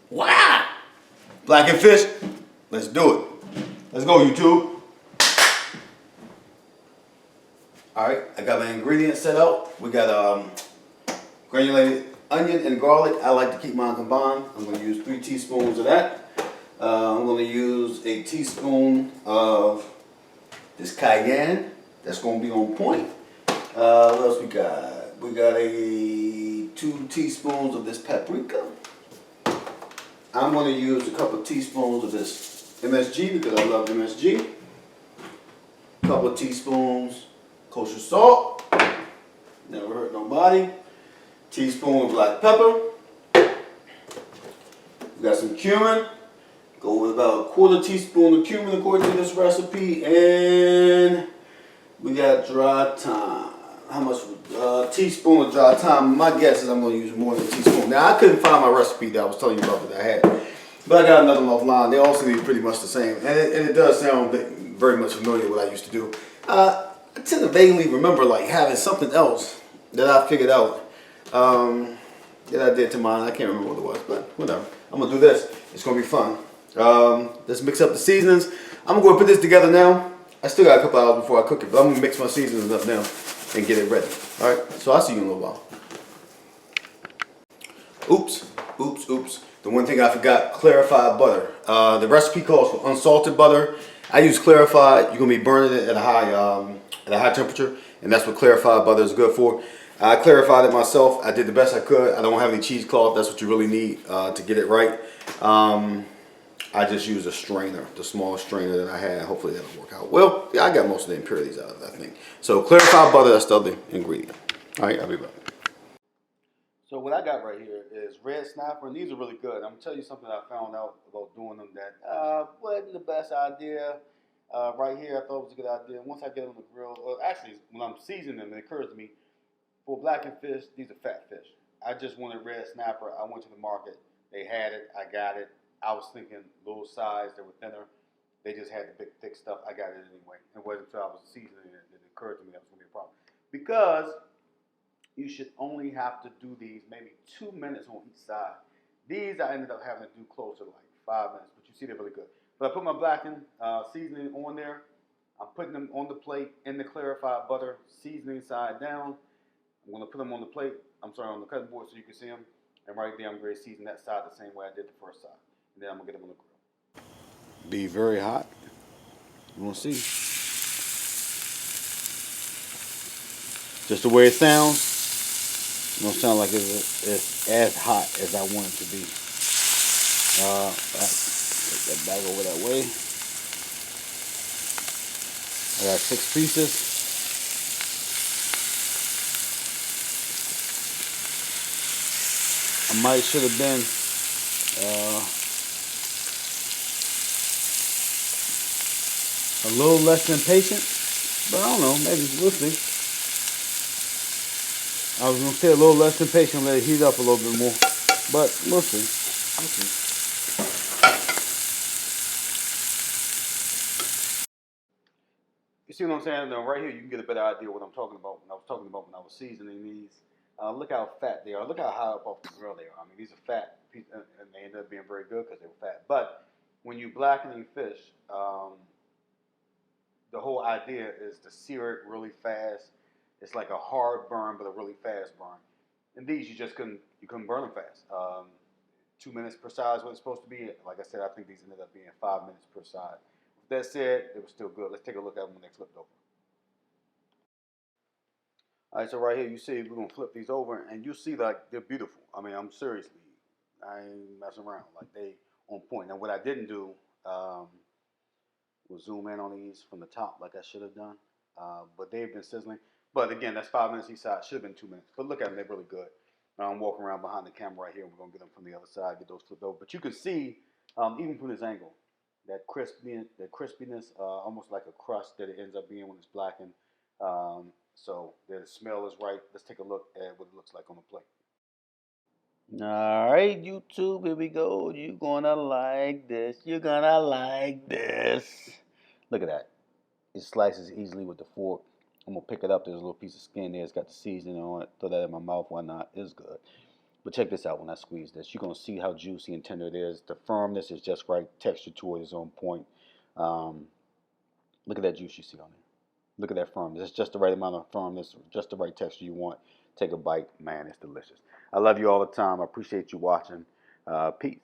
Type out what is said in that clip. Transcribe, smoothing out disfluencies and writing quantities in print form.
Wow! Blackened fish. Let's do it. Let's go, YouTube. All right, I got my ingredients set out. We got granulated onion and garlic. I like to keep mine combined. I'm going to use 3 teaspoons of that. I'm going to use a teaspoon of this cayenne. That's going to be on point. What else we got? We got 2 teaspoons of this paprika. I'm going to use a couple of teaspoons of this MSG because I love MSG. A couple of teaspoons kosher salt. Never hurt nobody. Teaspoon of black pepper. We got some cumin. Go with about a 1/4 teaspoon of cumin according to this recipe. And we got dry thyme. How much? Teaspoon of dry thyme. My guess is I'm going to use more than a teaspoon. Now, I couldn't find my recipe that I was telling you about that I had. But I got another one offline. They all seem to be pretty much the same. And it does sound very much familiar with what I used to do. I tend to vaguely remember like having something else that I figured out that I did to mine. I can't remember what it was, but whatever. I'm going to do this. It's going to be fun. Let's mix up the seasonings. I'm going to put this together now. I still got a couple hours before I cook it, but I'm going to mix my seasonings up now and get it ready. All right, so I'll see you in a little while. Oops. The one thing I forgot, clarified butter. The recipe calls for unsalted butter. I use clarified. You're going to be burning it at a high temperature, and that's what clarified butter is good for. I clarified it myself. I did the best I could. I don't have any cheesecloth. That's what you really need to get it right. I just used a strainer, the small strainer that I had. Hopefully that'll work out well. Yeah, I got most of the impurities out of it, I think. So clarified butter, that's the other ingredient. All right, I'll be back. So what I got right here is red snapper, and these are really good. I'm gonna tell you something I found out about doing them that wasn't the best idea. Right here, I thought it was a good idea. Once I get them on the grill, or actually when I'm seasoning them, it occurs to me, for blackened fish, these are fat fish. I just wanted red snapper. I went to the market. They had it. I got it. I was thinking little size. They were thinner. They just had the big, thick stuff. I got it anyway. It wasn't until I was seasoning it that it occurred to me that was going to be a problem. Because you should only have to do these maybe 2 minutes on each side. These I ended up having to do closer to like 5 minutes, but you see they're really good. But I put my blackened seasoning on there. I'm putting them on the plate in the clarified butter, seasoning side down. I'm going to put them on the plate, on the cutting board so you can see them. And right there, I'm going to season that side the same way I did the first side. And then I'm going to get them on the grill. Be very hot. You want to see. Just the way it sounds. It don't sound like it's as hot as I want it to be. Take that back over that way. I got 6 pieces. I might should have been a little less than patient, but I don't know, maybe we'll see. I was going to say a little less than patient, let it heat up a little bit more, but we'll see. You see what I'm saying? Now, right here, you can get a better idea of what I'm talking about when I was seasoning these. Look how fat they are. Look how high up off the grill they are. I mean, these are fat, and they end up being very good because they were fat. But when you blackening fish, the whole idea is to sear it really fast. It's like a hard burn, but a really fast burn. And these, you couldn't burn them fast. 2 minutes per side is what it's supposed to be. Like I said, I think these ended up being 5 minutes per side. With that said, it was still good. Let's take a look at them when they flipped over. All right, so right here, you see we're gonna flip these over, and you see like they're beautiful. I mean, I'm seriously, I ain't messing around. Like they on point. Now, what I didn't do was zoom in on these from the top like I should have done, but they've been sizzling. But again, that's 5 minutes each side. Should have been 2 minutes. But look at them; they're really good. I'm walking around behind the camera right here. We're gonna get them from the other side, get those flipped over. But you can see, even from this angle, that crispiness, almost like a crust that it ends up being when it's blackened. So the smell is right. Let's take a look at what it looks like on the plate. All right, YouTube, here we go. You're gonna like this. You're gonna like this. Look at that. It slices easily with the fork. I'm gonna pick it up. There's a little piece of skin there. It's got the seasoning on it. Throw that in my mouth. Why not? It's good. But check this out when I squeeze this. You're going to see how juicy and tender it is. The firmness is just right. Texture to it is on point. Look at that juice you see on there. Look at that firmness. It's just the right amount of firmness, just the right texture you want. Take a bite. Man, it's delicious. I love you all the time. I appreciate you watching. Peace.